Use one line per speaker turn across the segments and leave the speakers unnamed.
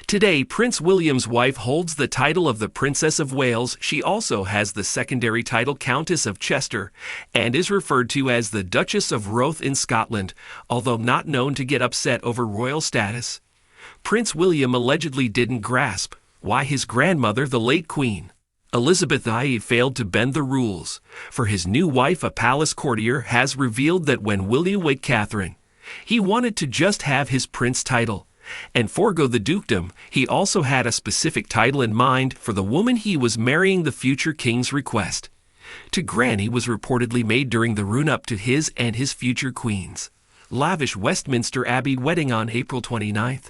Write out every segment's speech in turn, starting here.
Today, Prince William's wife holds the title of the Princess of Wales. She also has the secondary title Countess of Chester and is referred to as the Duchess of Roath in Scotland, although not known to get upset over royal status. Prince William allegedly didn't grasp why his grandmother, the late Queen Elizabeth I, failed to bend the rules. For his new wife, a palace courtier, has revealed that when William wed Catherine, he wanted to just have his prince title and forego the dukedom. He also had a specific title in mind for the woman he was marrying. The future king's request to Granny was reportedly made during the run-up to his and his future queen's lavish Westminster Abbey wedding on April 29,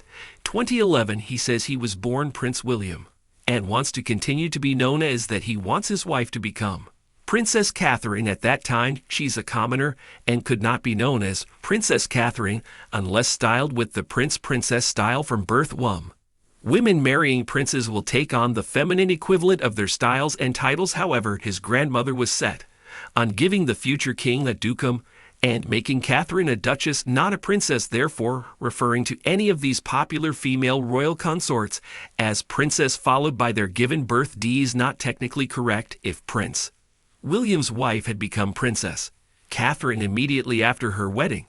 2011. He says he was born Prince William and wants to continue to be known as that. He wants his wife to become Princess Catherine. At that time, she's a commoner and could not be known as Princess Catherine unless styled with the prince-princess style from birth. Women marrying princes will take on the feminine equivalent of their styles and titles. However, his grandmother was set on giving the future king a dukedom and making Catherine a duchess, not a princess, therefore referring to any of these popular female royal consorts as princess followed by their given birth D is not technically correct. If Prince William's wife had become Princess Catherine immediately after her wedding,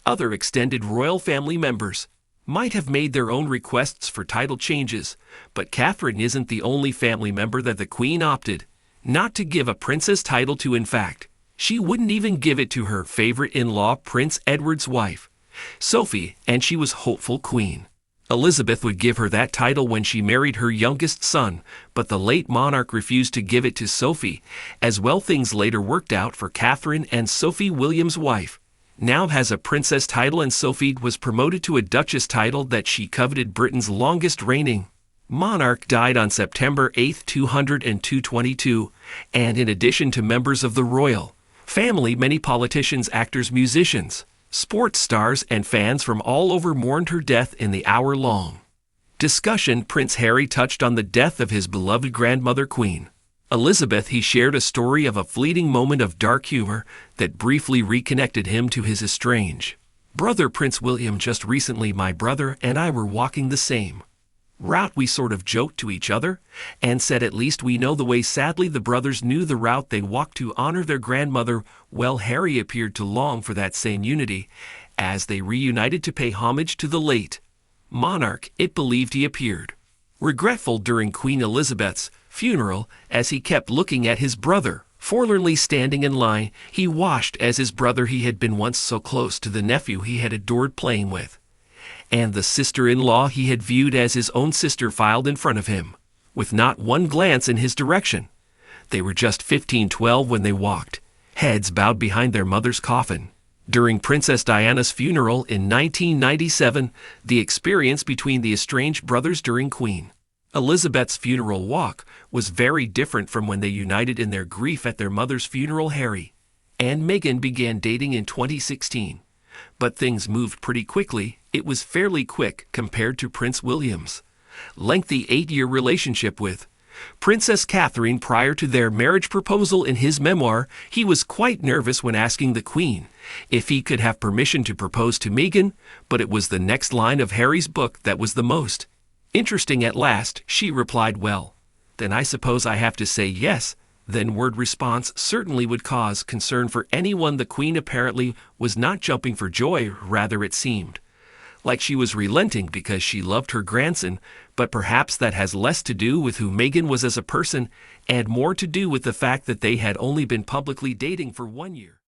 other extended royal family members might have made their own requests for title changes, but Catherine isn't the only family member that the Queen opted not to give a princess title to. In fact, she wouldn't even give it to her favorite in-law, Prince Edward's wife, Sophie, and she was hopeful Queen Elizabeth would give her that title when she married her youngest son, but the late monarch refused to give it to Sophie. As well, things later worked out for Catherine, and Sophie, William's wife, now has a princess title, and Sophie was promoted to a duchess title that she coveted. Britain's longest reigning monarch died on September 8, 222, and in addition to members of the royal family, many politicians, actors, musicians, sports stars, and fans from all over mourned her death. In the hour-long discussion, Prince Harry touched on the death of his beloved grandmother, Queen Elizabeth. He shared a story of a fleeting moment of dark humor that briefly reconnected him to his estranged brother, Prince William. Just recently, my brother and I were walking the same route. We sort of joked to each other and said, at least we know the way. Sadly, the brothers knew the route they walked to honor their grandmother. Well, Harry appeared to long for that same unity as they reunited to pay homage to the late monarch. It believed he appeared regretful during Queen Elizabeth's funeral as he kept looking at his brother, forlornly standing in line. He watched as his brother, he had been once so close to, the nephew he had adored playing with, and the sister-in-law he had viewed as his own sister, filed in front of him with not one glance in his direction. They were just 15-12 when they walked, heads bowed behind their mother's coffin. During Princess Diana's funeral in 1997, the experience between the estranged brothers during Queen Elizabeth's funeral walk was very different from when they united in their grief at their mother's funeral. Harry and Meghan began dating in 2016. But things moved pretty quickly. It was fairly quick compared to Prince William's lengthy 8-year relationship with Princess Catherine prior to their marriage proposal. In his memoir, he was quite nervous when asking the Queen if he could have permission to propose to Meghan, but it was the next line of Harry's book that was the most interesting. At last, she replied, "Well, then I suppose I have to say yes." Then word response certainly would cause concern for anyone. The Queen apparently was not jumping for joy, rather it seemed like she was relenting because she loved her grandson, but perhaps that has less to do with who Meghan was as a person and more to do with the fact that they had only been publicly dating for 1 year.